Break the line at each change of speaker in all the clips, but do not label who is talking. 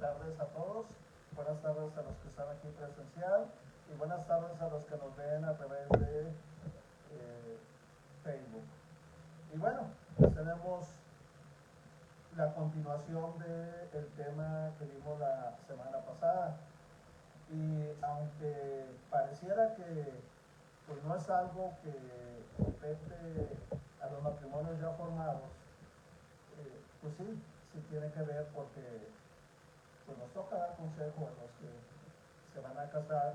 tardes a todos, buenas tardes a los que están aquí presencial y buenas tardes a los que nos ven a través de Facebook. Y bueno, pues tenemos la continuación del tema que vimos la semana pasada, y aunque pareciera que pues no es algo que compete a los matrimonios ya formados, pues sí tiene que ver, porque pues nos toca dar consejo a los que se van a casar,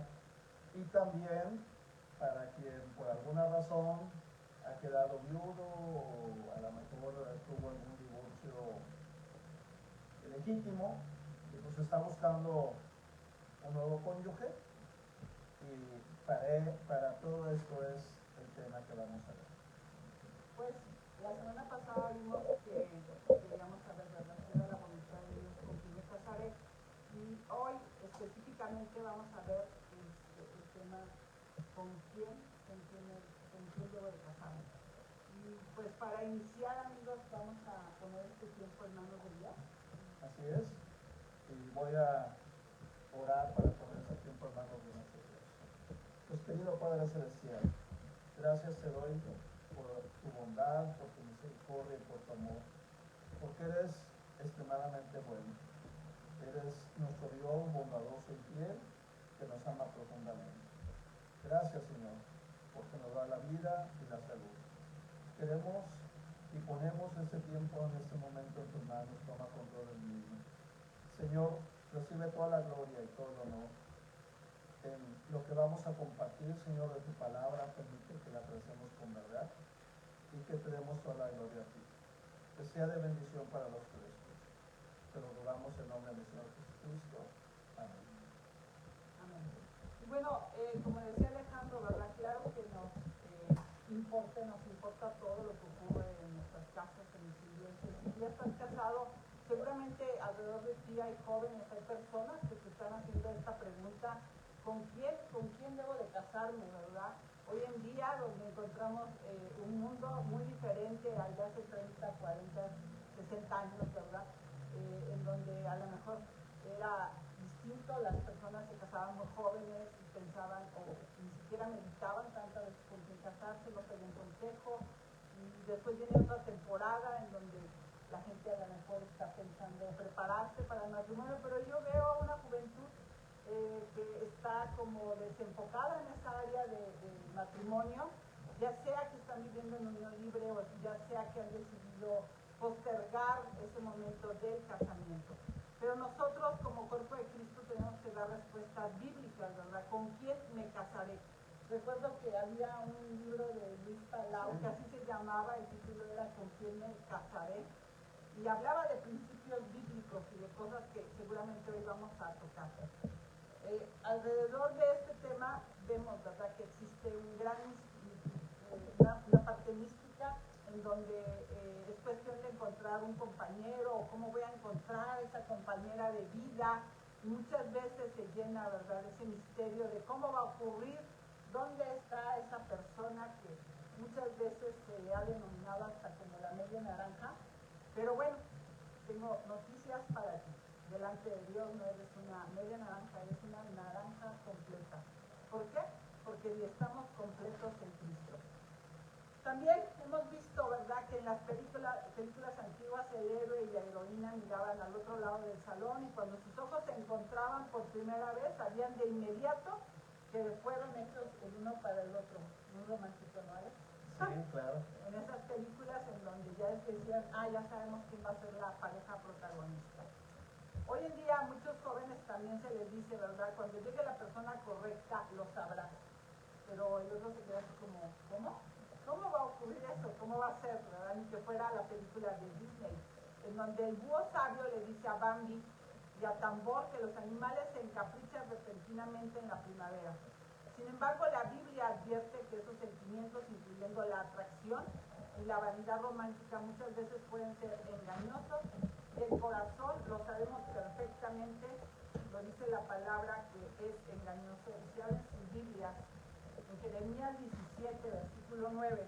y también para quien por alguna razón ha quedado viudo o a lo mejor tuvo algún divorcio legítimo y pues está buscando un nuevo cónyuge, y para todo esto es el tema que vamos a ver.
Pues la semana pasada vimos que queríamos saber ¿verdad? Si era la voluntad de Dios con quién me casaré, y hoy específicamente vamos a ver el tema con quién debo de casarme. Y pues para iniciar, amigos, vamos a poner este tiempo en manos de Dios.
Así es, y voy a orar para poner ese tiempo en manos de nuestro Dios. Pues querido Padre Celestial, gracias te doy por tu bondad, por tu misericordia y por tu amor, porque eres extremadamente bueno. Eres nuestro Dios bondadoso y fiel, que nos ama profundamente. Gracias, Señor, porque nos da la vida y la salud. Queremos y ponemos este tiempo en este momento en tus manos. Toma control del mismo. Señor, recibe toda la gloria y todo el honor en lo que vamos a compartir, Señor, de tu palabra. Permite que la tratemos con verdad y que te demos toda la gloria a ti. Que sea de bendición para los que lo escuchan. Te lo rogamos en nombre del Señor Jesucristo. Amén.
Amén. Y bueno, como decía Alejandro, ¿verdad? Claro que nos importa todo lo que ocurre en nuestras casas, en mis iglesias. Si ya estás casado, seguramente alrededor de ti hay jóvenes, hay personas que se están haciendo esta pregunta: ¿con quién debo de casarme, verdad? Hoy en día, donde encontramos un mundo muy diferente al de hace 30, 40, 60 años, ¿verdad? En donde a lo mejor era distinto, las personas se casaban muy jóvenes y pensaban, o ni siquiera meditaban tantas veces con quién casarse, no pedían consejo, y después viene otra temporada en donde la gente a lo mejor está pensando en prepararse para el matrimonio, pero yo veo una juventud que está como desenfocada en esa área de matrimonio, ya sea que están viviendo en unión libre o ya sea que han decidido postergar ese momento del casamiento. Pero nosotros como cuerpo de Cristo tenemos que dar respuestas bíblicas, ¿verdad? ¿Con quién me casaré? Recuerdo que había un libro de Luis Palau, que así se llamaba, el título era ¿Con quién me casaré? Y hablaba de principios bíblicos y de cosas que seguramente hoy vamos a tocar. Alrededor de este tema vemos, ¿verdad?, que existe una parte mística en donde es cuestión de encontrar un compañero, o cómo voy a encontrar esa compañera de vida, y muchas veces se llena, ¿verdad?, ese misterio de cómo va a ocurrir, dónde está esa persona que muchas veces se le ha denominado hasta como la media naranja. Pero bueno, tengo noticias para ti. Delante de Dios no eres una media naranja, eres una naranja completa. ¿Por qué? Porque estamos completos en Cristo. También hemos visto, ¿verdad?, que en las películas antiguas el héroe y la heroína miraban al otro lado del salón, y cuando sus ojos se encontraban por primera vez, sabían de inmediato que fueron hechos el uno para el otro. Muy romántico, ¿no es?
Sí, claro.
En esas películas en donde ya decían, ya sabemos quién va a ser la pareja protagonista. Hoy en día a muchos jóvenes también se les dice, ¿verdad?, cuando llegue la persona correcta lo sabrás. Pero el otro se queda así como, ¿cómo? ¿Cómo va a ocurrir eso? ¿Cómo va a ser? ¿Verdad? Ni que fuera la película de Disney, en donde el búho sabio le dice a Bambi y a Tambor que los animales se encaprichan repentinamente en la primavera. Sin embargo, la Biblia advierte que esos sentimientos, incluyendo la atracción y la vanidad romántica, muchas veces pueden ser engañosos. El corazón, lo sabemos perfectamente, lo dice la palabra, que es engañoso. Si abren sus Biblias, en Jeremías 17, versículo 9,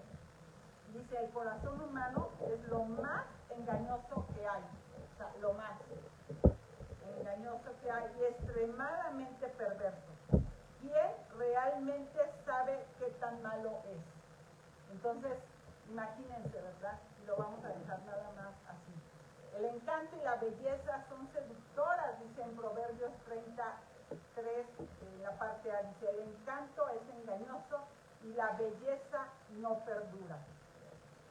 dice: el corazón humano es lo más engañoso que hay, o sea, lo más extremadamente perverso. ¿Quién realmente sabe qué tan malo es? Entonces, imagínense, ¿verdad? Y lo vamos a dejar nada más así. El encanto y la belleza son seductoras, dice en Proverbios 33, en la parte A, dice, el encanto es engañoso y la belleza no perdura.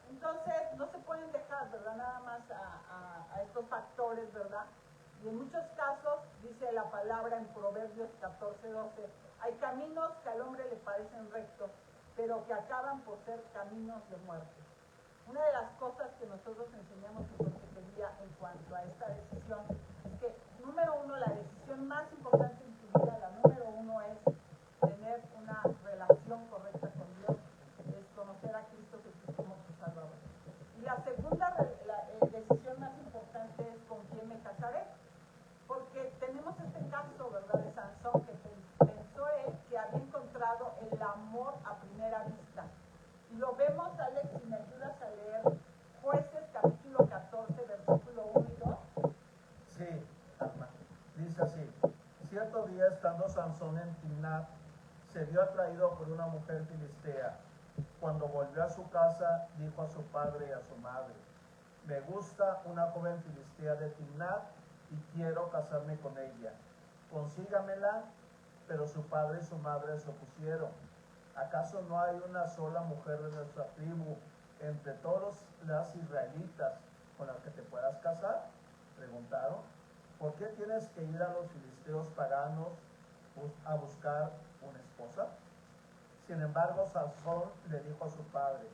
Entonces, no se pueden dejar, ¿verdad? Nada más a estos factores, ¿verdad? Y en muchos casos, dice la palabra en Proverbios 14:12, hay caminos que al hombre le parecen rectos, pero que acaban por ser caminos de muerte. Una de las cosas que nosotros enseñamos en consejería en cuanto a esta decisión es que, número uno, la decisión más importante en tu vida, la número uno es tener una relación correcta con Dios, es conocer a Cristo Jesús como tu Salvador. Y la segunda decisión más importante es con quién me casaré, porque tenemos este caso, ¿verdad?, de Sansón, que pensó él que había encontrado el amor a primera vista. Y lo vemos, Alex, si me ayudas a leer Jueces capítulo 14, versículo 1 y 2.
Sí, Alma. Dice así: cierto día, estando Sansón en Timnat, se vio atraído por una mujer filistea. Cuando volvió a su casa, dijo a su padre y a su madre: me gusta una joven filistea de Timnat y quiero casarme con ella. Consígamela. Pero su padre y su madre se opusieron. ¿Acaso no hay una sola mujer de nuestra tribu entre todos las israelitas con la que te puedas casar? Preguntaron. ¿Por qué tienes que ir a los filisteos paganos a buscar una esposa? Sin embargo, Sansón le dijo a su padre: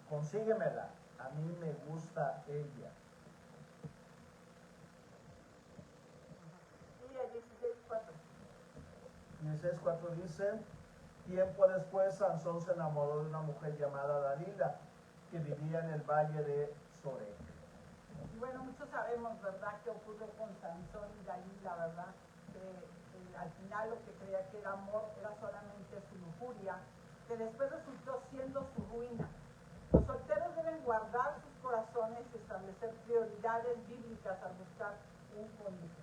consíguemela, a mí me gusta ella.
Y a 16:4.
16:4 dice: tiempo después, Sansón se enamoró de una mujer llamada Dalila, que vivía en el valle de Sorek.
Y bueno, muchos sabemos, ¿verdad?, qué ocurrió con Sansón y Dalila, ¿verdad? Que al final lo que creía que era amor era solamente su lujuria, que después resultó siendo su ruina. Los solteros deben guardar sus corazones y establecer prioridades bíblicas al buscar un cónyuge.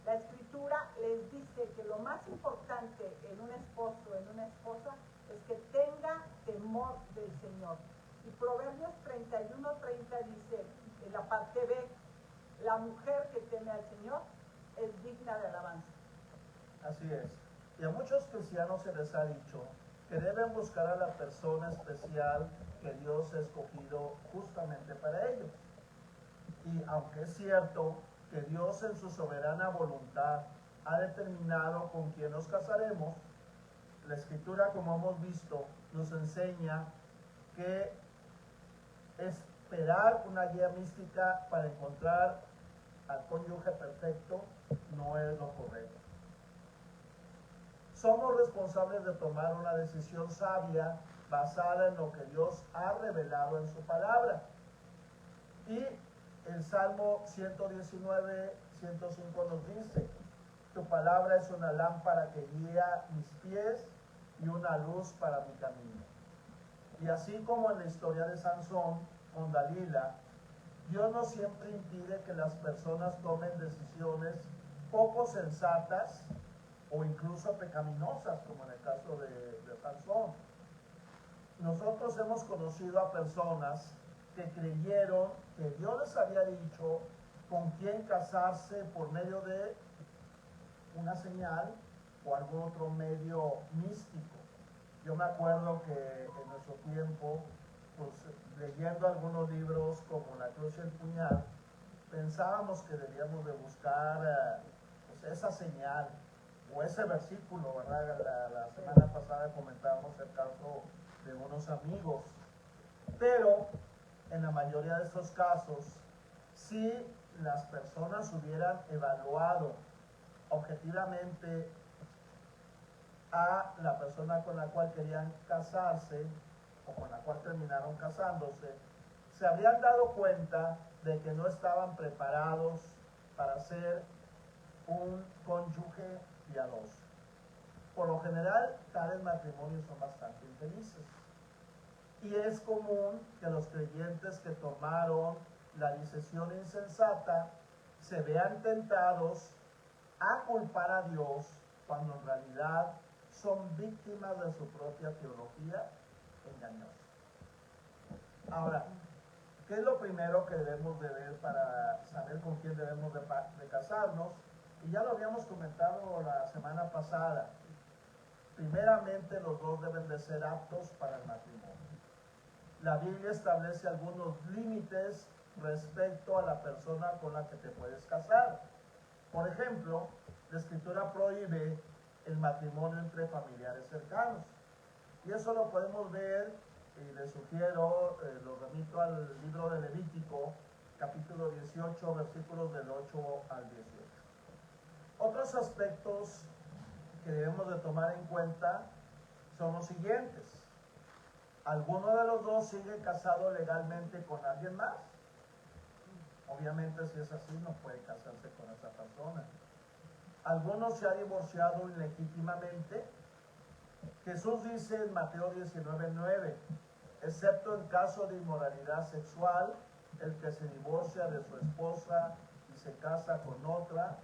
La Escritura les dice que lo más importante en un esposo, en una esposa, es que tenga temor del Señor. Y Proverbios 31:30 dice, en la parte B, la mujer que teme al Señor es digna de alabanza.
Así es. Y a muchos cristianos se les ha dicho que deben buscar a la persona especial que Dios ha escogido justamente para ellos. Y aunque es cierto que Dios en su soberana voluntad ha determinado con quién nos casaremos, la Escritura, como hemos visto, nos enseña que esperar una guía mística para encontrar al cónyuge perfecto no es lo correcto. Somos responsables de tomar una decisión sabia basada en lo que Dios ha revelado en su palabra. Y el Salmo 119, 105 nos dice: tu palabra es una lámpara que guía mis pies y una luz para mi camino. Y así como en la historia de Sansón con Dalila, Dios no siempre impide que las personas tomen decisiones poco sensatas o incluso pecaminosas, como en el caso de Sansón. Nosotros hemos conocido a personas que creyeron que Dios les había dicho con quién casarse por medio de una señal o algún otro medio místico. Yo me acuerdo que en nuestro tiempo, pues, leyendo algunos libros como La Cruz y el Puñal, pensábamos que debíamos de buscar pues, esa señal o ese versículo, ¿verdad? La semana pasada comentábamos el caso de unos amigos, pero en la mayoría de estos casos, si las personas hubieran evaluado objetivamente a la persona con la cual querían casarse o con la cual terminaron casándose, se habrían dado cuenta de que no estaban preparados para ser un cónyuge piadoso. Por lo general, tales matrimonios son bastante infelices. Y es común que los creyentes que tomaron la decisión insensata se vean tentados a culpar a Dios cuando en realidad son víctimas de su propia teología engañosa. Ahora, ¿qué es lo primero que debemos de ver para saber con quién debemos de casarnos? Y ya lo habíamos comentado la semana pasada. Primeramente, los dos deben de ser aptos para el matrimonio. La Biblia establece algunos límites respecto a la persona con la que te puedes casar. Por ejemplo, la Escritura prohíbe el matrimonio entre familiares cercanos. Y eso lo podemos ver, y les sugiero, lo remito al libro de Levítico, capítulo 18, versículos del 8 al 18. Otros aspectos que debemos de tomar en cuenta son los siguientes. ¿Alguno de los dos sigue casado legalmente con alguien más? Obviamente, si es así, no puede casarse con esa persona. ¿Alguno se ha divorciado ilegítimamente? Jesús dice en Mateo 19:9, excepto en caso de inmoralidad sexual, el que se divorcia de su esposa y se casa con otra,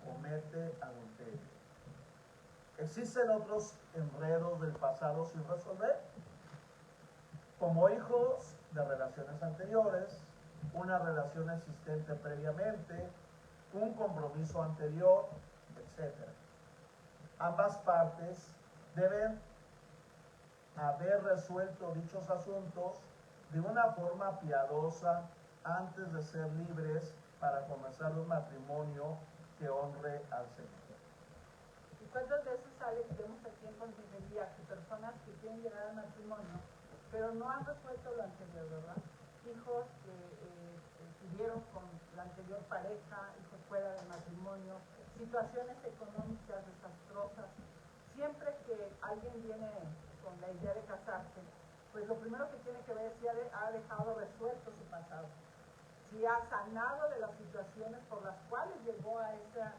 comete adulterio. ¿Existen otros enredos del pasado sin resolver? Como hijos de relaciones anteriores, una relación existente previamente, un compromiso anterior, etc. Ambas partes deben haber resuelto dichos asuntos de una forma piadosa antes de ser libres para comenzar un matrimonio que honre al Señor.
¿Y cuántas veces sale que vemos aquí en consejería que personas que quieren llegar al matrimonio, pero no han resuelto lo anterior, ¿verdad? Hijos que tuvieron con la anterior pareja, hijos fuera del matrimonio, situaciones económicas desastrosas. Siempre que alguien viene con la idea de casarse, pues lo primero que tiene que ver es si ha dejado resuelto su pasado, si ha sanado de las situaciones por las cuales llegó a esa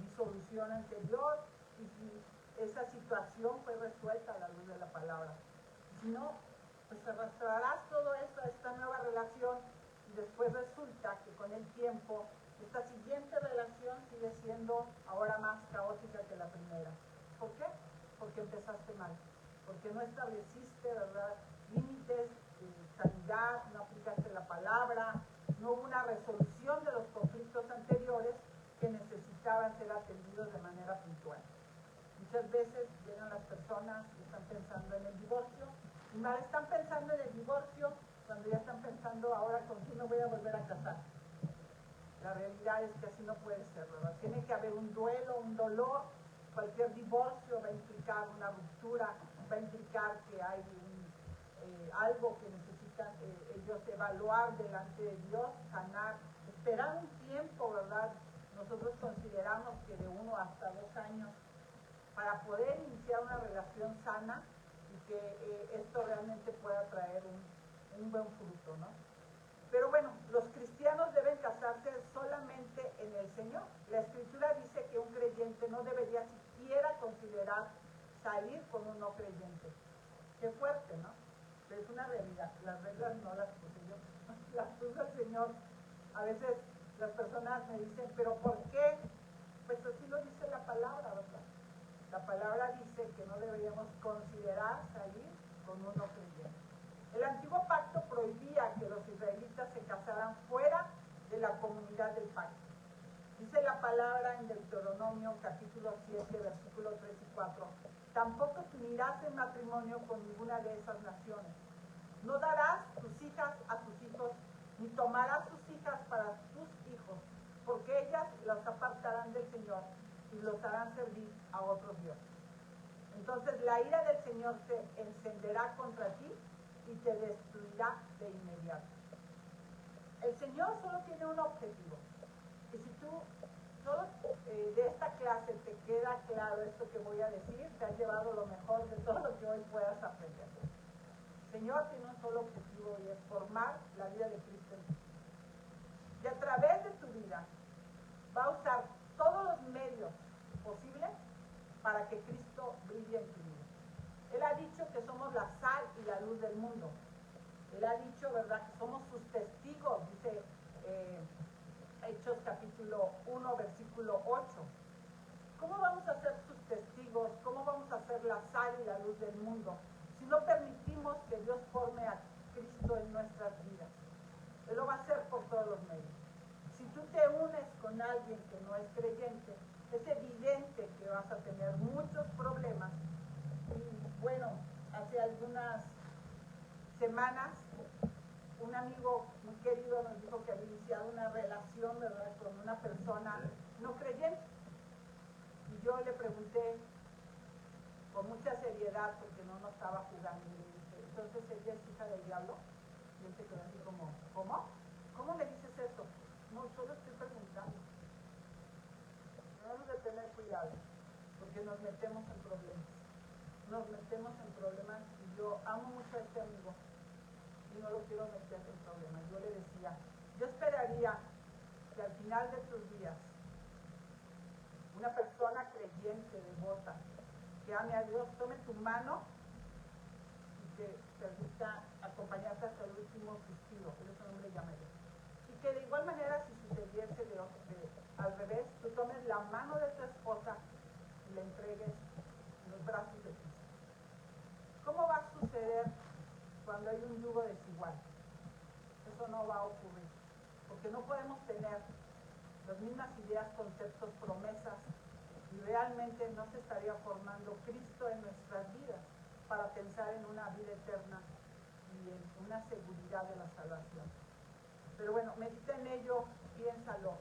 disolución anterior y si esa situación fue resuelta a la luz de la palabra. Si no, pues arrastrarás todo esto a esta nueva relación y después resulta que con el tiempo esta siguiente relación sigue siendo ahora más caótica que la primera. ¿Por qué? Porque empezaste mal, porque no estableciste, ¿verdad?, límites de sanidad, no aplicaste la palabra, no hubo una resolución de los conflictos anteriores que necesitaban ser atendidos de manera puntual. Muchas veces llegan las personas que están pensando en el divorcio y mal están pensando en el divorcio cuando ya están pensando ahora con quién me voy a volver a casar. La realidad es que así no puede ser, ¿verdad? Tiene que haber un duelo, un dolor. Cualquier divorcio va a implicar una ruptura, va a implicar que hay algo que necesitan ellos evaluar delante de Dios, sanar, esperar un tiempo, ¿verdad? Nosotros consideramos que de 1 hasta 2 años para poder iniciar una relación sana y que esto realmente pueda traer un buen fruto, ¿no? Pero bueno, los cristianos deben casarse solamente en el Señor. La Escritura dice que un creyente no debería siquiera considerar salir con un no creyente. Qué fuerte, ¿no? Pero es una realidad. Las reglas no las puse yo, las puso el Señor. A veces las personas me dicen, ¿pero por qué? Pues así lo dice la palabra, ¿verdad? La palabra dice que no deberíamos considerar salir con un no creyente. El antiguo pacto prohibía que los israelitas se casaran fuera de la comunidad del pacto. Dice la palabra en Deuteronomio capítulo 7, versículos 3 y 4. Tampoco te unirás en matrimonio con ninguna de esas naciones. No darás tus hijas a tus hijos, ni tomarás tus hijas para tus hijos, porque ellas las apartarán del Señor y los harán servir a otros dioses. Entonces la ira del Señor se encenderá contra ti y te destruirá de inmediato. El Señor solo tiene un objetivo. Y si tú solo de esta clase te queda claro esto que voy a decir, te has llevado lo mejor de todo lo que hoy puedas aprender. El Señor tiene un solo objetivo y es formar la vida de Cristo en ti. Y a través de tu vida va a usar todos los medios posibles para que Cristo brille en tu vida. Él ha dicho que somos la sal y la luz del mundo. Él ha dicho, ¿verdad?, que somos sus testigos, dice Hechos capítulo 1, versículo 8. ¿Cómo vamos a ser sus testigos? ¿Cómo vamos a ser la sal y la luz del mundo si no permitimos que Dios forme a Cristo en nuestras vidas? Él lo va a hacer por todos los medios. Si tú te unes con alguien que no es creyente, es evidente que vas a tener muchos problemas. Y bueno, hace algunas semanas un amigo muy querido nos dijo que había iniciado una relación, ¿verdad?, con una persona no creyente. Y yo le pregunté con mucha seriedad, porque no nos estaba jugando, y le dije, entonces ella es hija del diablo. Y él se quedó así como, ¿cómo? ¿Cómo me dices eso? No, solo estoy preguntando. Debemos de tener cuidado, porque nos metemos en problemas. Nos metemos en problemas, y yo amo mucho a este amigo y no lo quiero meter en problemas. Yo le decía, yo esperaría que al final de tus días una persona creyente, devota, que ame a Dios, tome tu mano y que permita acompañarte hasta el último suspiro. Él es un hombre llamado. Y que de igual manera, si sucediese al revés, tú tomes la mano de tu esposa y la entregues en los brazos de Cristo. ¿Cómo va a suceder cuando hay un yugo desigual? Eso no va a ocurrir, porque no podemos tener las mismas ideas, conceptos, promesas, y realmente no se estaría formando Cristo en nuestras vidas para pensar en una vida eterna y en una seguridad de la salvación. Pero bueno, medita en ello, piénsalo,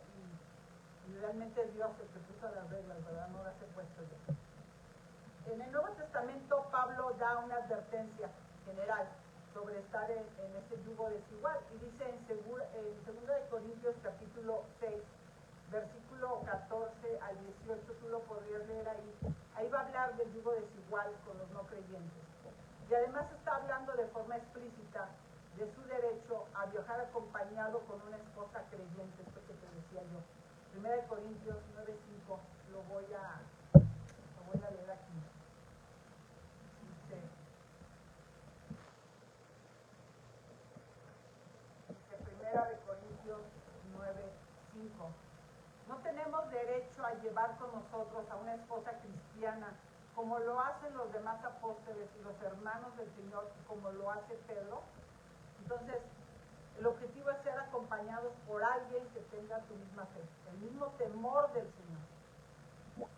y realmente Dios el que puso las reglas, ¿verdad? No las he puesto yo. En el Nuevo Testamento Pablo da una advertencia general sobre estar en ese yugo desigual, y dice en 2 de Corintios capítulo 6, versículo 14 al 18, tú lo podrías leer ahí. Ahí va a hablar del yugo desigual con los no creyentes. Y además está hablando de forma explícita de su derecho a viajar acompañado con una esposa creyente, esto que te decía yo. 1 de Corintios 9:5, lo voy a leer aquí. Dice 1 de Corintios 9:5. No tenemos derecho a llevar con nosotros a una esposa cristiana como lo hacen los demás apóstoles y los hermanos del Señor, como lo hace Pedro. Entonces, el objetivo es ser acompañados por alguien que tenga tu misma fe, el mismo temor del Señor.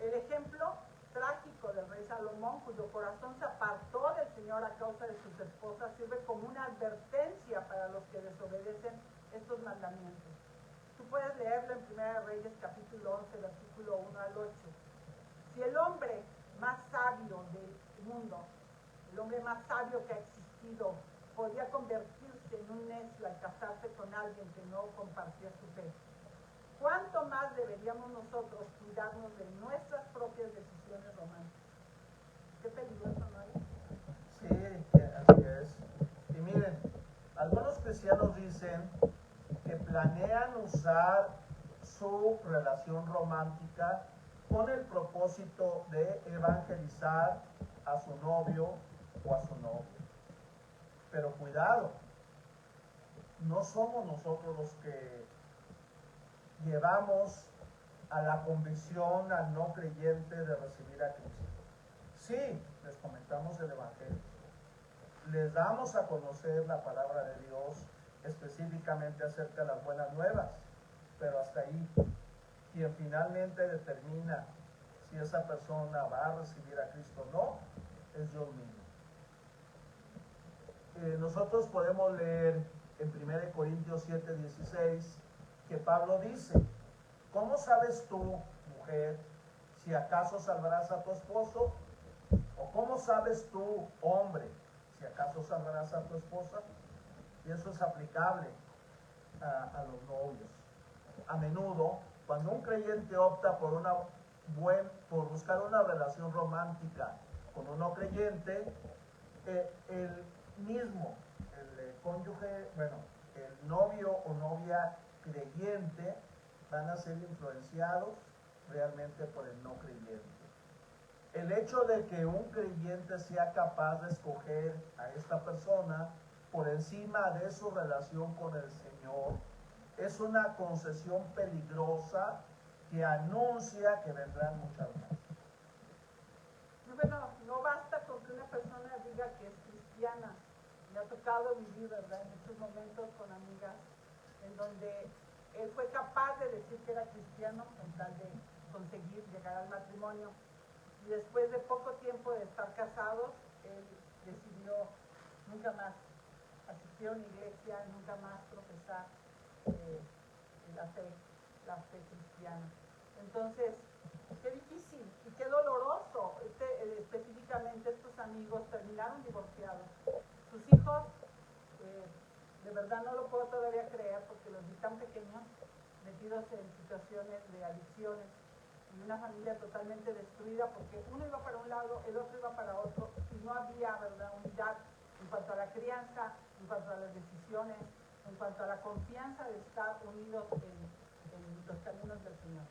El ejemplo trágico del rey Salomón, cuyo corazón se apartó del Señor a causa de sus esposas, sirve como una advertencia para los que desobedecen estos mandamientos. Tú puedes leerlo en 1 Reyes capítulo 11, versículo 1 al 8. Si el hombre más sabio del mundo, el hombre más sabio que ha existido, podía convertirse en un necio al casarse con alguien que no compartía su fe, ¿cuánto más deberíamos nosotros cuidarnos de nuestras propias decisiones románticas? Qué peligroso, ¿no es?
Sí, así es. Y miren, algunos cristianos dicen que planean usar su relación romántica con el propósito de evangelizar a su novio o a su novia. Pero cuidado, no somos nosotros los que llevamos a la convicción al no creyente de recibir a Cristo. Sí, les comentamos el Evangelio, les damos a conocer la palabra de Dios, específicamente acerca de las buenas nuevas, pero hasta ahí. Quien finalmente determina si esa persona va a recibir a Cristo o no, es Dios mismo. Nosotros podemos leer en 1 Corintios 7:16 que Pablo dice, ¿cómo sabes tú, mujer, si acaso salvarás a tu esposo? ¿O cómo sabes tú, hombre, si acaso salvarás a tu esposa? Y eso es aplicable a los novios. A menudo, cuando un creyente opta por buscar una relación romántica con un no creyente, el cónyuge, el novio o novia creyente van a ser influenciados realmente por el no creyente. El hecho de que un creyente sea capaz de escoger a esta persona por encima de su relación con el Señor es una concesión peligrosa que anuncia que vendrán muchas más.
Bueno, no basta con que una persona diga que es cristiana. Me ha tocado vivir, ¿verdad?, en muchos momentos con amigas en donde él fue capaz de decir que era cristiano con tal de conseguir llegar al matrimonio. Y después de poco tiempo de estar casados, él decidió nunca más asistir a una iglesia, nunca más profesar la fe cristiana. Entonces, qué difícil y qué doloroso. Específicamente estos amigos terminaron divorciados. Sus hijos, de verdad no lo puedo todavía creer porque los vi tan pequeños, metidos en situaciones de adicciones, y una familia totalmente destruida porque uno iba para un lado, el otro iba para otro, y no había, ¿verdad?, unidad en cuanto a la crianza, en cuanto a las decisiones, en cuanto a la confianza de estar unidos en los caminos del Señor.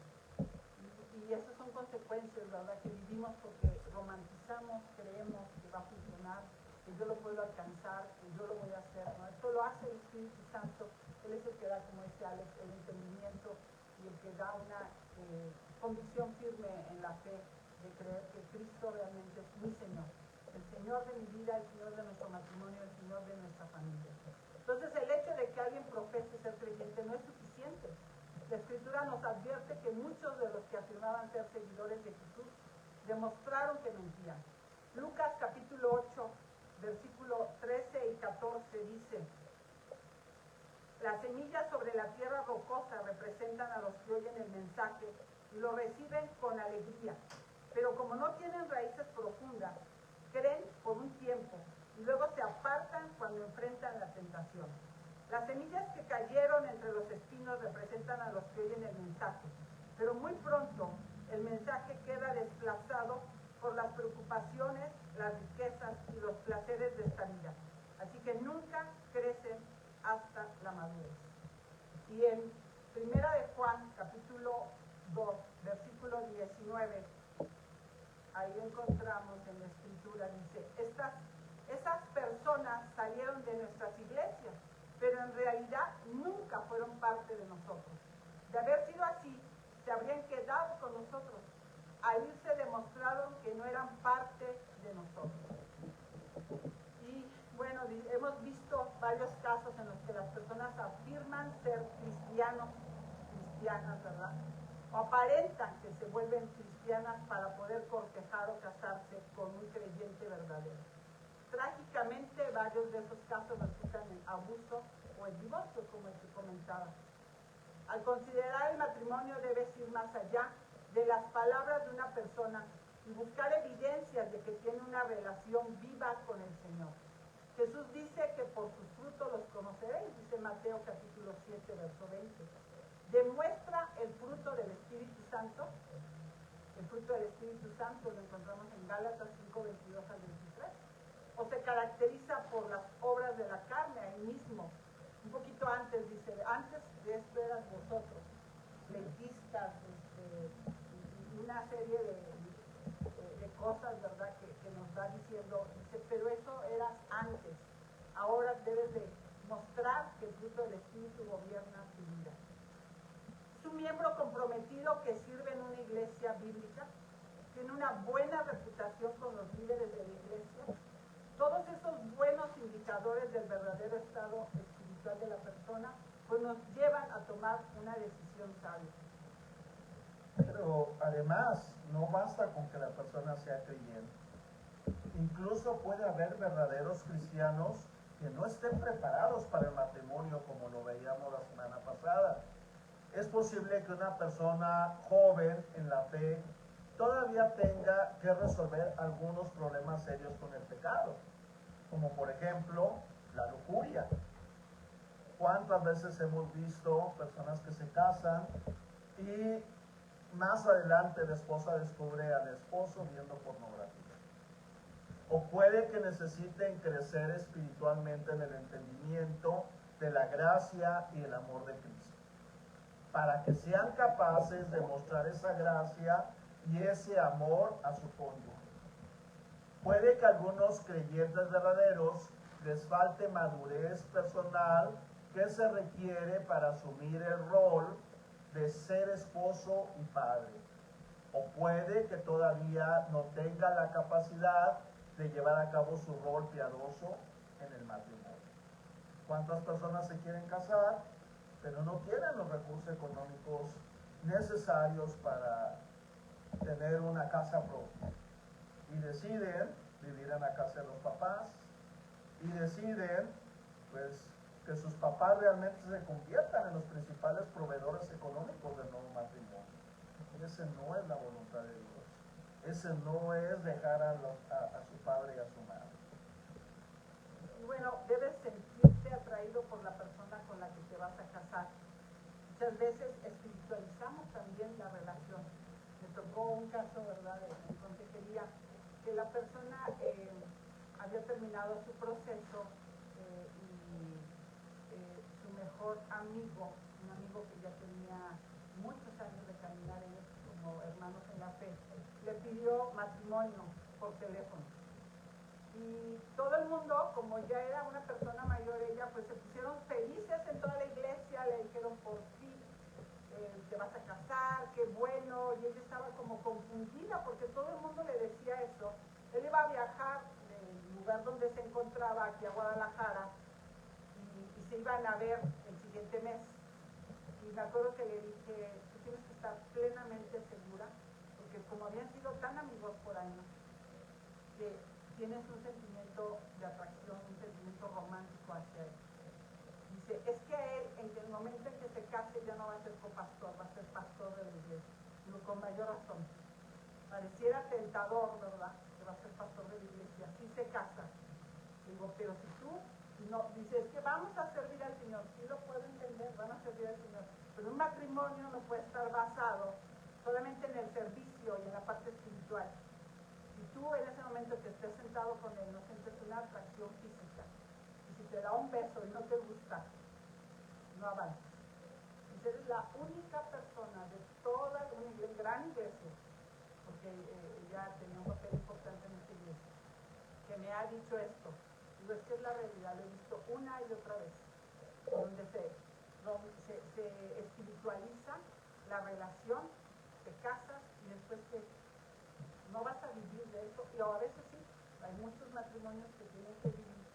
Y esas son consecuencias, ¿verdad?, que vivimos porque romantizamos, creemos que va a funcionar, que yo lo puedo alcanzar, que yo lo voy a hacer, ¿no? Esto lo hace el Espíritu Santo. Él es el que da, como dice Alex, el entendimiento y el que da una convicción firme en la fe de creer que Cristo realmente es mi Señor, el Señor de mi vida, el Señor de nuestro matrimonio, el Señor de nuestra familia. Entonces, el hecho de que alguien profese ser creyente no es suficiente. La Escritura nos advierte que muchos de los que afirmaban ser seguidores de Jesús demostraron que mentían. Lucas capítulo 8, versículo 13 y 14 dice: las semillas sobre la tierra rocosa representan a los que oyen el mensaje y lo reciben con alegría, pero como no tienen raíces profundas, creen por un tiempo y luego se apartan cuando enfrentan la tentación. Las semillas que cayeron entre los espinos representan a los que oyen el mensaje, pero muy pronto el mensaje queda desplazado por las preocupaciones, las riquezas y los placeres de esta vida. Así que nunca crecen hasta la madurez. Y en Primera de Juan, capítulo 2, versículo 19, ahí encontramos en la Escritura, dice: esas personas salieron de nuestras iglesias, pero en realidad nunca fueron parte de nosotros. De haber sido así, se habrían quedado con nosotros. Al irse demostraron que no eran parte de nosotros. Y bueno, hemos visto varios casos en los que las personas afirman ser cristianas, ¿verdad?, o aparentan que se vuelven cristianas para poder cortejar o casarse con un creyente verdadero. Trágicamente, varios de esos casos resultan en abuso o en divorcio, como el que comentaba. Al considerar el matrimonio debes ir más allá de las palabras de una persona y buscar evidencias de que tiene una relación viva con el Señor. Jesús dice que por sus frutos los conoceréis, dice Mateo capítulo 7, verso 20. Demuestra el fruto del Espíritu Santo. El fruto del Espíritu Santo lo encontramos en Gálatas 5, 22 al 23. O se caracteriza por las obras de la carne, ahí mismo. Un poquito antes dice: antes de esto eran vosotros, leitistas, una serie de cosas, ¿verdad?, que nos va diciendo, dice, pero eso eras antes. Ahora debes de mostrar que el fruto del Espíritu gobierna tu vida. Es un miembro comprometido que sirve en una iglesia bíblica, tiene una buena reputación con los líderes de la iglesia. Todos esos buenos indicadores del verdadero estado espiritual de la persona, pues nos llevan a tomar una decisión sabia.
Pero además, no basta con que la persona sea creyente. Incluso puede haber verdaderos cristianos que no estén preparados para el matrimonio, como lo veíamos la semana pasada. Es posible que una persona joven en la fe todavía tenga que resolver algunos problemas serios con el pecado, como por ejemplo la lujuria. ¿Cuántas veces hemos visto personas que se casan y más adelante la esposa descubre al esposo viendo pornografía? O puede que necesiten crecer espiritualmente en el entendimiento de la gracia y el amor de Cristo, para que sean capaces de mostrar esa gracia y ese amor a su cónyuge. Puede que a algunos creyentes verdaderos les falte madurez personal que se requiere para asumir el rol de ser esposo y padre. O puede que todavía no tenga la capacidad de llevar a cabo su rol piadoso en el matrimonio. ¿Cuántas personas se quieren casar, pero no tienen los recursos económicos necesarios para tener una casa propia? Y deciden vivir en la casa de los papás, y deciden pues que sus papás realmente se conviertan en los principales proveedores económicos del nuevo matrimonio. Ese no es la voluntad de Dios. Ese no es dejar a su padre y a su madre.
Y bueno, debes sentirte atraído por la persona con la que te vas a casar. Muchas veces espiritualizamos también la relación. Me tocó un caso, ¿verdad?, en consejería, que la persona había terminado su proceso y su mejor amigo, un amigo que ya tenía muchos años de caminar ellos como hermanos en la fe, le pidió matrimonio por teléfono. Y todo el mundo, como ya era una persona mayor ella, pues se pusieron felices en toda la iglesia, le dijeron por fin te vas a casar, qué bueno, y ella estaba como confundida porque todo el mundo le decía eso. Él iba a viajar del lugar donde se encontraba aquí a Guadalajara y se iban a ver el siguiente mes. Y me acuerdo que le dije, tú tienes que estar plenamente segura, porque como habían sido tan amigos por años, que tienes un sentimiento de atracción, un sentimiento romántico hacia él. Dice, es que a él, en el momento en que se case, ya no va a ser copastor, va a ser pastor de la iglesia. Digo, con mayor razón. Pareciera tentador, ¿verdad?, que va a ser pastor de la iglesia. Sí se casa. Digo, pero si tú no, dice, es que vamos a servir al Señor. Sí lo puedo entender, van a servir al Señor. Pero un matrimonio no puede estar basado solamente en el servicio y en la parte espiritual. Si tú en ese momento que estés sentado con él no sientes una atracción física, y si te da un beso y no te gusta, no avances. Entonces eres la única persona de toda una gran iglesia, porque ella tenía un papel importante en esta iglesia, que me ha dicho esto. Digo, es que es la realidad, lo he visto una y otra vez, donde se espiritualiza la relación, te casas y después no vas a vivir de eso. Y a veces sí, hay muchos matrimonios que tienen que vivir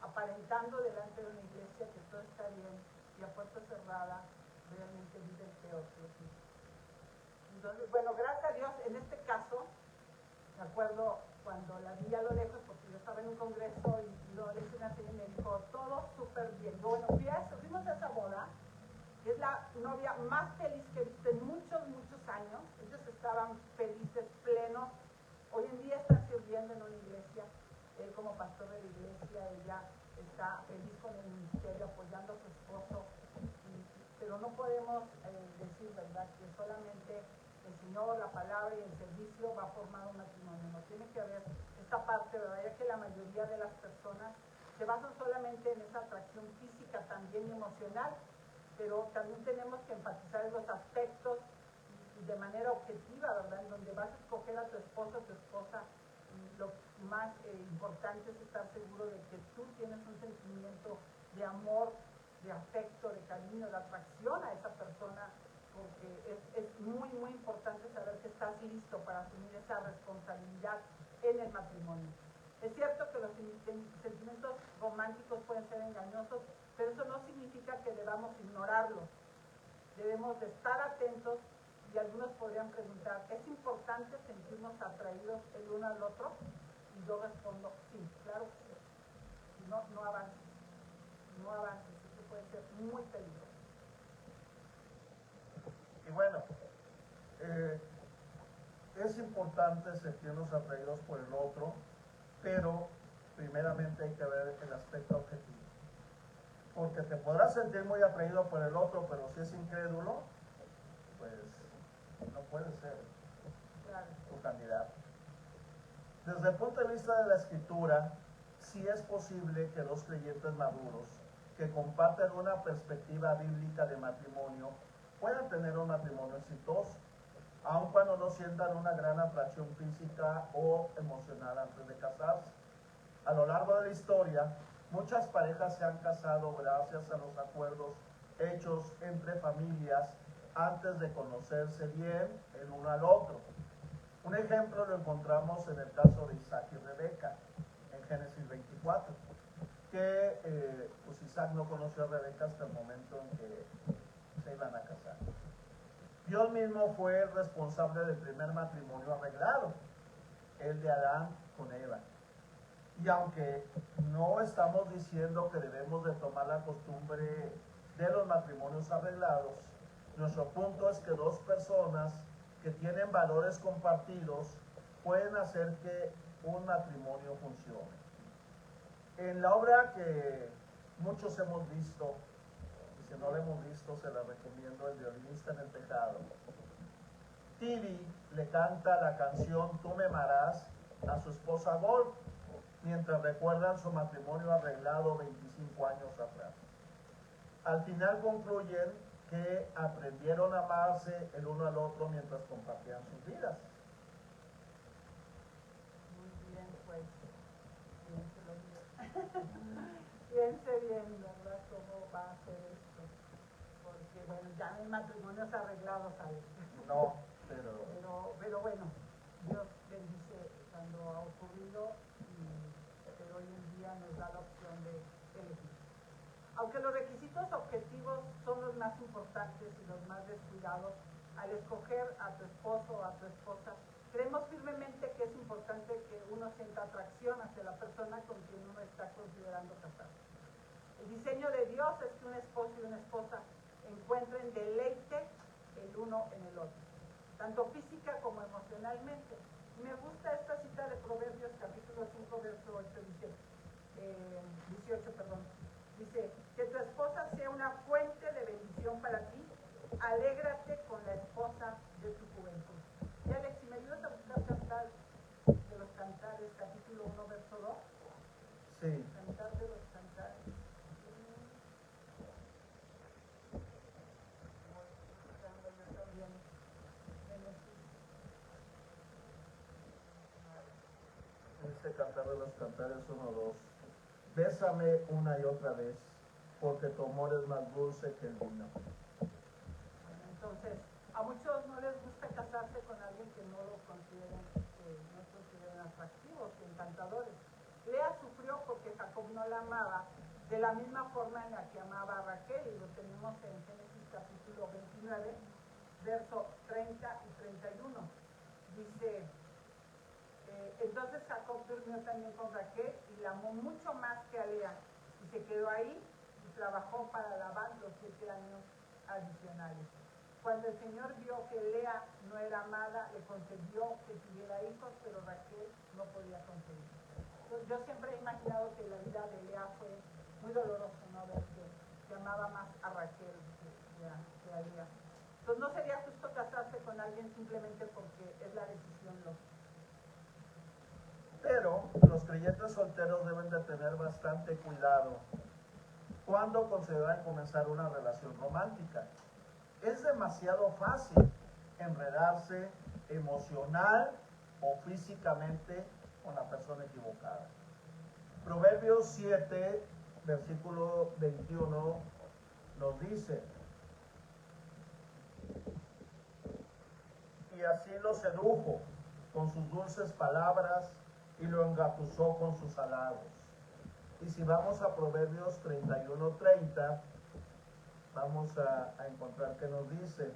aparentando delante de una iglesia que todo está bien y a puerta cerrada realmente viven peor que los hijos. Entonces, bueno, gracias a Dios, en este caso, me acuerdo cuando la vi a lo lejos, porque yo estaba en un congreso y lo le hice una señora y me dijo, todo súper bien. Bueno, fuimos a esa boda, que es la novia más feliz que he visto en muchos, muchos años. Ellos estaban felices, plenos. Hoy en día están sirviendo en una iglesia, él como pastor de la iglesia, ella está feliz con el ministerio, apoyando a su esposo. Pero no podemos decir, ¿verdad?, que solamente el Señor, la palabra y el servicio va a formar un matrimonio. No tiene que haber esta parte, ¿verdad?, ya que la mayoría de las personas se basan solamente en esa atracción física, también emocional, pero también tenemos que enfatizar en los aspectos y de manera objetiva, ¿verdad?, en donde vas a escoger a tu esposo o tu esposa. Lo más importante es estar seguro de que tú tienes un sentimiento de amor, de afecto, de cariño, de atracción a esa persona, porque es muy, muy importante saber que estás listo para asumir esa responsabilidad en el matrimonio. Es cierto que los sentimientos románticos pueden ser engañosos, pero eso no significa que debamos ignorarlos. Debemos de estar atentos y algunos podrían preguntar, ¿es importante sentirnos atraídos el uno al otro? Y yo respondo, sí, claro que sí. No avances, no avances, eso puede ser muy peligroso.
Y bueno, es importante sentirnos atraídos por el otro, pero primeramente hay que ver el aspecto objetivo. Porque te podrás sentir muy atraído por el otro, pero si es incrédulo, pues no puede ser tu candidato. Desde el punto de vista de la escritura, sí es posible que dos creyentes maduros que comparten una perspectiva bíblica de matrimonio puedan tener un matrimonio exitoso, aun cuando no sientan una gran atracción física o emocional antes de casarse. A lo largo de la historia, muchas parejas se han casado gracias a los acuerdos hechos entre familias antes de conocerse bien el uno al otro. Un ejemplo lo encontramos en el caso de Isaac y Rebeca, en Génesis 24, que pues Isaac no conoció a Rebeca hasta el momento en que se iban a casar. Dios mismo fue el responsable del primer matrimonio arreglado, el de Adán con Eva. Y aunque no estamos diciendo que debemos de tomar la costumbre de los matrimonios arreglados, nuestro punto es que dos personas que tienen valores compartidos pueden hacer que un matrimonio funcione. En la obra que muchos hemos visto, y si no la hemos visto se la recomiendo, El violinista en el tejado, Tibi le canta la canción Tú me amarás a su esposa Gold, mientras recuerdan su matrimonio arreglado 25 años atrás. Al final concluyen que aprendieron a amarse el uno al otro mientras compartían sus vidas.
Muy bien, pues, piense bien, ¿verdad? ¿Cómo va a ser esto? Porque, bueno, ya no hay matrimonios arreglados, ¿sabes?
No,
pero bueno, Dios bendice cuando ha ocurrido, pero hoy en día nos da la opción de elegir. Aunque los requisitos objetivos son los más importantes y los más descuidados, al escoger a tu esposo o a tu esposa, creemos firmemente que es importante que uno sienta atracción hacia la persona con quien uno está considerando casarse. El diseño de Dios es que un esposo y una esposa encuentren deleite el uno en el otro, tanto física como emocionalmente. Me gusta esta cita de Proverbios capítulo 5, verso 8, dice, 18, perdón. Dice, que tu esposa sea una fuente de bendición para ti, alégrate con la esposa de tu juventud. Y Alex, si me ayudas a buscar Cantar de los Cantares, capítulo 1, verso 2.
Sí.
Cantar de los Cantares.
Dice Cantar de los Cantares 1:2. Bésame una y otra vez, porque tu amor es más dulce que el vino.
Bueno, entonces, a muchos no les gusta casarse con alguien que no lo consideren, atractivos y encantadores. Lea sufrió porque Jacob no la amaba de la misma forma en la que amaba a Raquel, y lo tenemos en Génesis capítulo 29, verso 30 y 31. Dice, entonces Jacob durmió también con Raquel y la amó mucho más que a Lea, y se quedó ahí y trabajó para Labán los 7 años adicionales. Cuando el Señor vio que Lea no era amada, le concedió que tuviera hijos, pero Raquel no podía concebir. Yo siempre he imaginado que la vida de Lea fue muy dolorosa, ¿no? Ver que amaba más a Raquel que a Lea. Entonces no sería justo casarse con alguien simplemente porque es la decisión lógica.
Pero los creyentes solteros deben de tener bastante cuidado cuando consideran comenzar una relación romántica. Es demasiado fácil enredarse emocional o físicamente con la persona equivocada. Proverbios 7, versículo 21 nos dice: y así lo sedujo con sus dulces palabras y lo engatusó con sus halagos. Y si vamos a Proverbios 31:30, vamos a encontrar que nos dice: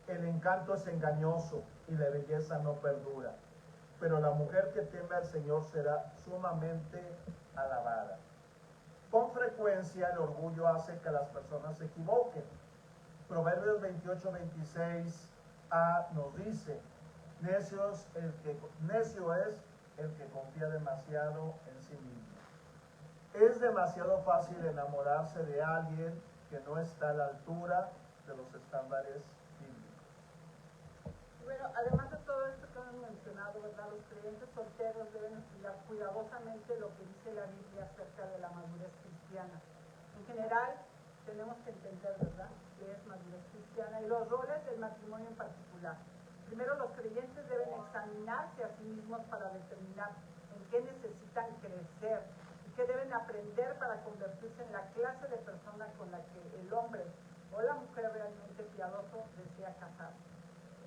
el encanto es engañoso y la belleza no perdura, pero la mujer que teme al Señor será sumamente alabada. Con frecuencia el orgullo hace que las personas se equivoquen. Proverbios 28:26a nos dice: necio es el que confía demasiado en sí mismo. Es demasiado fácil enamorarse de alguien que no está a la altura de los estándares bíblicos.
Bueno, además de todo esto que hemos mencionado, ¿verdad? Los creyentes solteros deben estudiar cuidadosamente lo que dice la Biblia acerca de la madurez cristiana. En general, tenemos que entender, ¿verdad?, qué es madurez cristiana y los roles del matrimonio en particular. Primero, los creyentes deben examinarse a sí mismos para determinar en qué necesitan crecer y qué deben aprender para convertirse en la clase de persona con la que el hombre o o la mujer realmente piadoso desea casarse.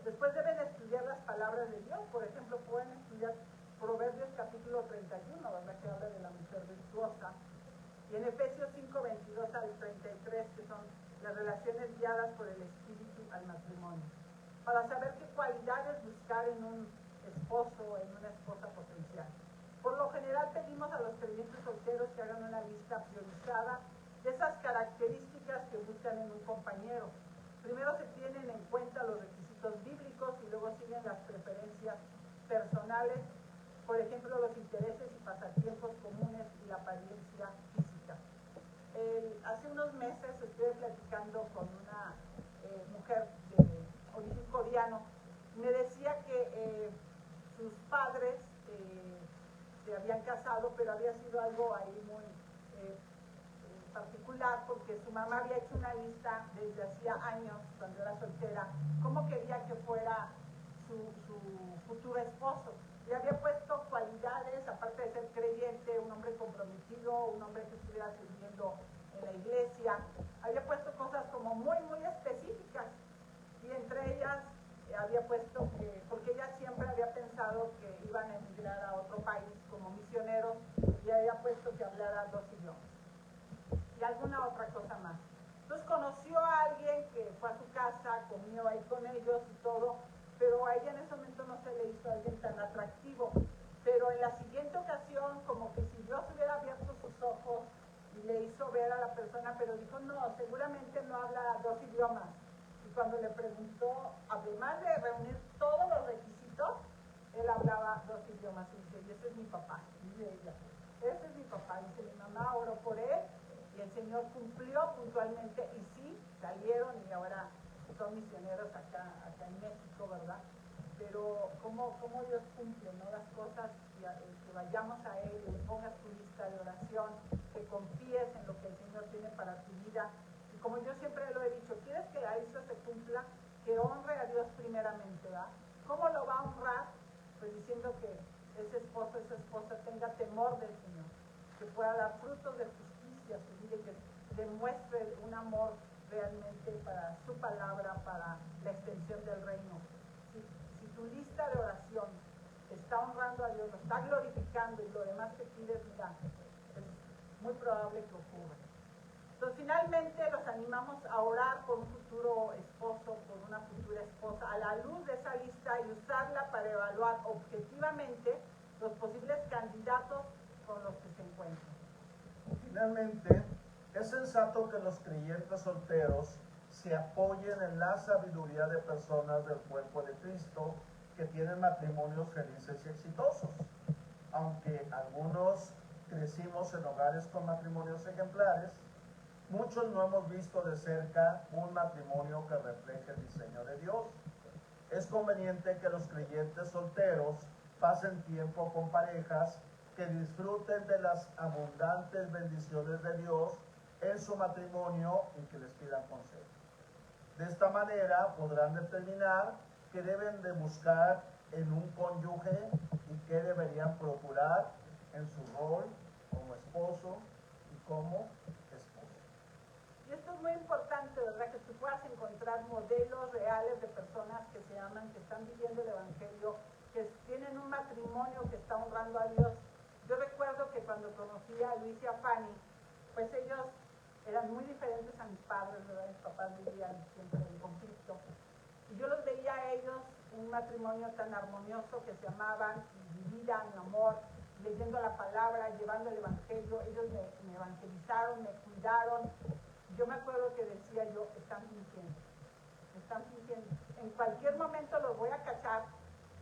Después deben estudiar las palabras de Dios. Por ejemplo, pueden estudiar Proverbios capítulo 31, ¿verdad? Que habla de la mujer virtuosa. Y en Efesios 5, 22 al 33, que son las relaciones guiadas por el Espíritu al matrimonio. Para saber qué cualidades buscar en un esposo o en una esposa potencial. Por lo general pedimos a los creyentes solteros que hagan una lista priorizada de esas características que buscan en un compañero. Primero se tienen en cuenta los requisitos bíblicos y luego siguen las preferencias personales, por ejemplo, los intereses y pasatiempos comunes y la apariencia física. Hace unos meses estuve platicando con una mujer de origen coreano y me decía que sus padres se habían casado, pero había sido algo ahí muy particular, porque su mamá había hecho una lista desde hacía años, cuando era soltera, cómo quería que fuera su futuro esposo. Y había puesto cualidades, aparte de ser creyente, un hombre comprometido, un hombre que estuviera sirviendo en la iglesia. Había puesto cosas como muy, muy específicas. Y entre ellas había puesto que, porque ella siempre había pensado que iban a emigrar a otro país como misioneros, y había puesto que hablara 2 idiomas. Y alguna otra cosa más. Entonces conoció a alguien que fue a su casa, comió ahí con ellos y todo, pero a ella en ese momento no se le hizo a alguien tan atractivo. Pero en la siguiente ocasión, como que si Dios hubiera abierto sus ojos y le hizo ver a la persona, pero dijo, no, seguramente no habla 2 idiomas. Y cuando le preguntó, además de reunir todos los requisitos, él hablaba 2 idiomas. Y dice, y ese es mi papá, dice ella. Ese es mi papá. Dice, mi mamá oró por él y el Señor cumplió puntualmente, y sí, salieron y ahora son misioneros acá en México, ¿verdad? Pero cómo Dios cumple, ¿no? Las cosas, que vayamos a Él, que pongas tu lista de oración, que confíes en lo que el Señor tiene para tu vida. Y como yo siempre lo he dicho, ¿quieres que eso se cumpla? Que honre a Dios primeramente, ¿verdad? ¿Cómo lo va a honrar? Pues diciendo que ese esposo, esa esposa tenga temor del Señor, que pueda dar frutos de justicia a su vida y que demuestre un amor realmente para su palabra, para la extensión del reino. Si tu lista de oración está honrando a Dios, lo está glorificando y lo demás que pides, mira, es muy probable que ocurra. Entonces, finalmente los animamos a orar por un futuro esposo, por una futura esposa, a la luz de esa lista, y usarla para evaluar objetivamente los posibles candidatos con los que se encuentran.
Finalmente, es sensato que los creyentes solteros se apoyen en la sabiduría de personas del cuerpo de Cristo que tienen matrimonios felices y exitosos. Aunque algunos crecimos en hogares con matrimonios ejemplares, muchos no hemos visto de cerca un matrimonio que refleje el diseño de Dios. Es conveniente que los creyentes solteros pasen tiempo con parejas que disfruten de las abundantes bendiciones de Dios en su matrimonio y que les pidan consejo. De esta manera podrán determinar qué deben de buscar en un cónyuge y qué deberían procurar en su rol como esposo y como esposa.
Y esto es muy importante, ¿verdad? Que tú puedas encontrar modelos reales de personas que se aman, que están viviendo el Evangelio, que tienen un matrimonio que está honrando a Dios. Yo recuerdo que cuando conocí a Luis y a Fanny, pues ellos eran muy diferentes a mis padres, ¿verdad? Mis papás vivían siempre en conflicto. Y yo los veía a ellos, un matrimonio tan armonioso, que se amaban y vivían en amor, leyendo la palabra, llevando el Evangelio. Ellos me evangelizaron, me cuidaron. Yo me acuerdo que decía yo, están fingiendo. En cualquier momento los voy a cachar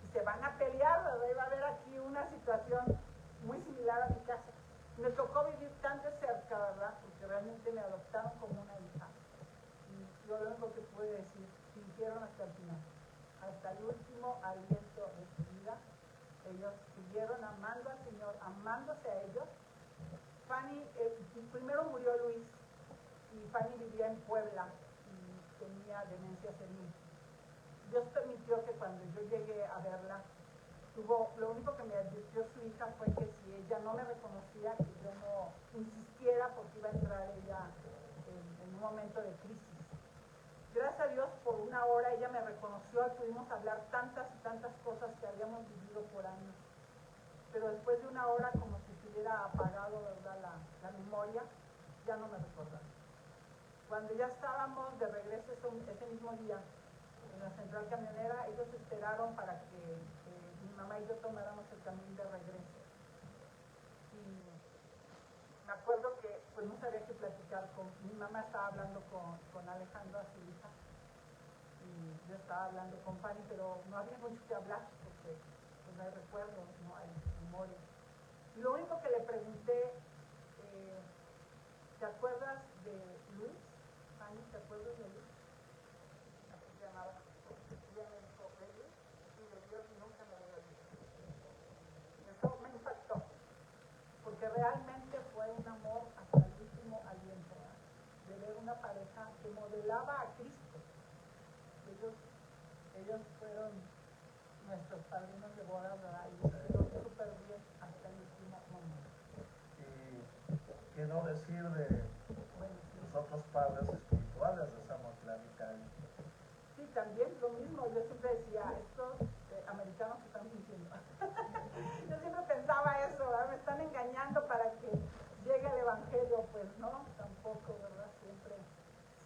y se van a pelear, ¿verdad? Y va a haber aquí una situación muy similar a mi casa. Me tocó vivir tan de cerca, ¿verdad? Porque realmente me adoptaron como una hija. Y yo lo único que pude decir, fingieron hasta el final. Hasta el último aliento de su vida, ellos siguieron amando al Señor, amándose a ellos. Fanny, primero murió Luis, y Fanny vivía en Puebla y tenía demencia senil. Dios permitió que cuando yo llegué a verla, lo único que me advirtió su hija fue que si ella no me reconocía, que yo no insistiera porque iba a entrar ella en un momento de crisis. una hora ella me reconoció y pudimos hablar tantas y tantas cosas que habíamos vivido por años. Pero después de una hora, como si se hubiera apagado, ¿verdad?, la memoria, ya no me recordaba. Cuando ya estábamos de regreso ese mismo día en la central camionera, ellos esperaron para que mi mamá y yo tomáramos el camión de regreso. Y me acuerdo que pues no sabía qué platicar mi mamá estaba hablando con Alejandra, su hija, y yo estaba hablando con Fanny, pero no había mucho que hablar porque pues, no hay recuerdos, no hay memoria. Y lo único que le pregunté, ¿te acuerdas de Luis? Fanny, ¿te acuerdas de Luis? Así se llamaba. Ella me dijo, ¿de Luis? Sí, de Dios, y nunca me voy a olvidar. Eso me impactó, porque realmente fue un amor hasta el último aliento, ¿verdad? De ver una pareja que modelaba a Cristo. Ellos fueron nuestros padrinos de bodas, ¿verdad? Y estuvieron súper bien hasta el último momento.
Y qué no decir de los otros padres espirituales de Samuel Clark y Cari.
Sí, también lo mismo. Yo siempre decía, estos americanos se están mintiendo. Yo siempre pensaba eso, ¿verdad? Me están engañando para que llegue el evangelio. Pues no, tampoco, ¿verdad?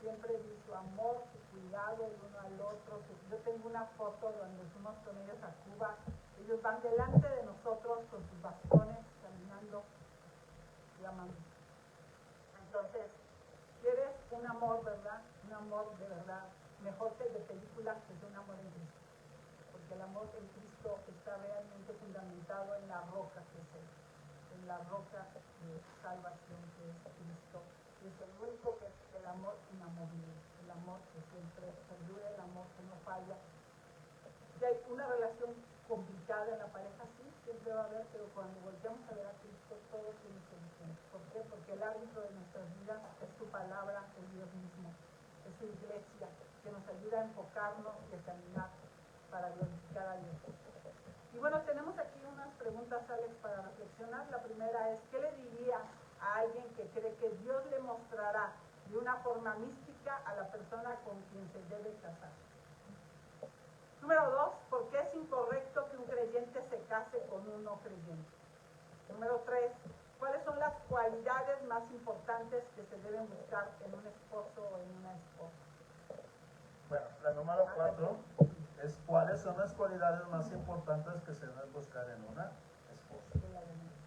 Siempre vi su amor, su cuidado el uno al otro. Yo tengo una foto donde fuimos con ellos a Cuba. Ellos van delante de nosotros con sus bastones, caminando y amando. Entonces, quieres un amor, ¿verdad? Un amor de verdad, mejor que el de película, que es un amor en Cristo. Porque el amor en Cristo está realmente fundamentado en la roca que es Él, en la roca de salvación que es Cristo. Y es el único que es el amor inamovible, el amor que siempre perdura, el amor que no falla. Si hay una relación complicada en la pareja, sí, siempre va a haber, pero cuando volteamos a ver a Cristo, todo tiene solución. ¿Por qué? Porque el árbitro de nuestras vidas es su palabra, es Dios mismo, es su iglesia, que nos ayuda a enfocarnos y a caminar para glorificar a Dios. Y bueno, tenemos aquí unas preguntas, Alex, para reflexionar. La primera es, ¿qué le diría a alguien que cree que Dios le mostrará de una forma mística a la persona con quien se debe casar? Número 2, ¿por qué es incorrecto que un creyente se case con un no creyente? Número 3, ¿cuáles son las cualidades más importantes que se deben buscar en un esposo o en una esposa?
Bueno, la número 4 es cuáles son las cualidades más importantes que se deben buscar en una esposa.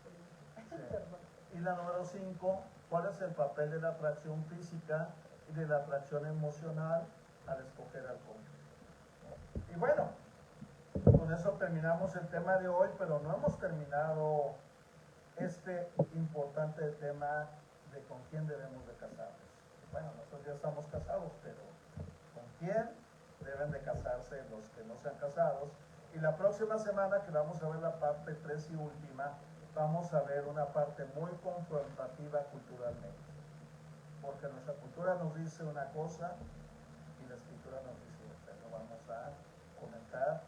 Sí. Y la número 5, ¿cuál es el papel de la atracción física y de la atracción emocional al escoger al cónyuge? Y bueno, con eso terminamos el tema de hoy, pero no hemos terminado este importante tema de con quién debemos de casarnos. Bueno, nosotros ya estamos casados, pero ¿con quién deben de casarse los que no se han casado? Y la próxima semana, que vamos a ver la parte 3 y última, vamos a ver una parte muy confrontativa culturalmente, porque nuestra cultura nos dice una cosa y la escritura nos dice otra. Lo vamos a comentar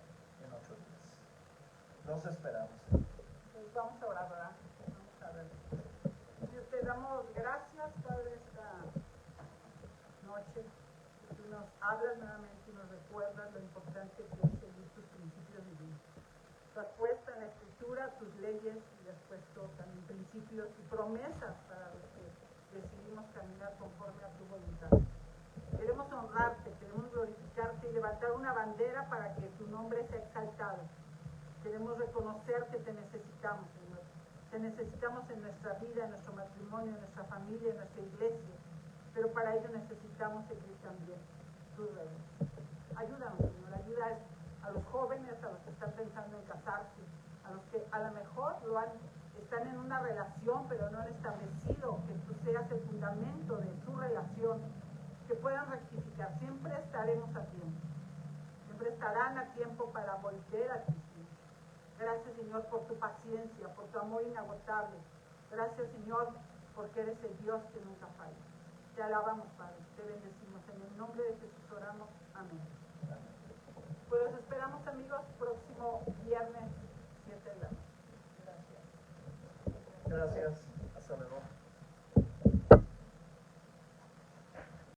en 8 días. Los esperamos.
Pues vamos a orar, ¿verdad? Vamos a ver. Te damos gracias, Padre, esta noche. Tú nos hablas nuevamente y nos recuerdas lo importante que es seguir tus principios divinos. Tú has puesto en la Escritura tus leyes y has puesto también principios y promesas para los que decidimos caminar conforme a tu voluntad. Queremos honrarte, queremos glorificarte y levantar una bandera para que tu nombre sea exaltado. Queremos reconocer que te necesitamos, Señor. Te necesitamos en nuestra vida, en nuestro matrimonio, en nuestra familia, en nuestra iglesia. Pero para ello necesitamos seguir también tus reglas. Ayúdanos, Señor. Ayuda a los jóvenes, a los que están pensando en casarse, a los que a lo mejor están en una relación pero no han establecido que tú seas el fundamento de su relación, que puedan rectificar. Siempre estaremos a tiempo. Siempre estarán a tiempo para volver a ti. Gracias, Señor, por tu paciencia, por tu amor inagotable. Gracias, Señor, porque eres el Dios que nunca falla. Te alabamos, Padre, te bendecimos. En el nombre de Jesús oramos. Amén. Pues los esperamos, amigos, próximo viernes 7 de la noche. Gracias.
Gracias. Hasta luego.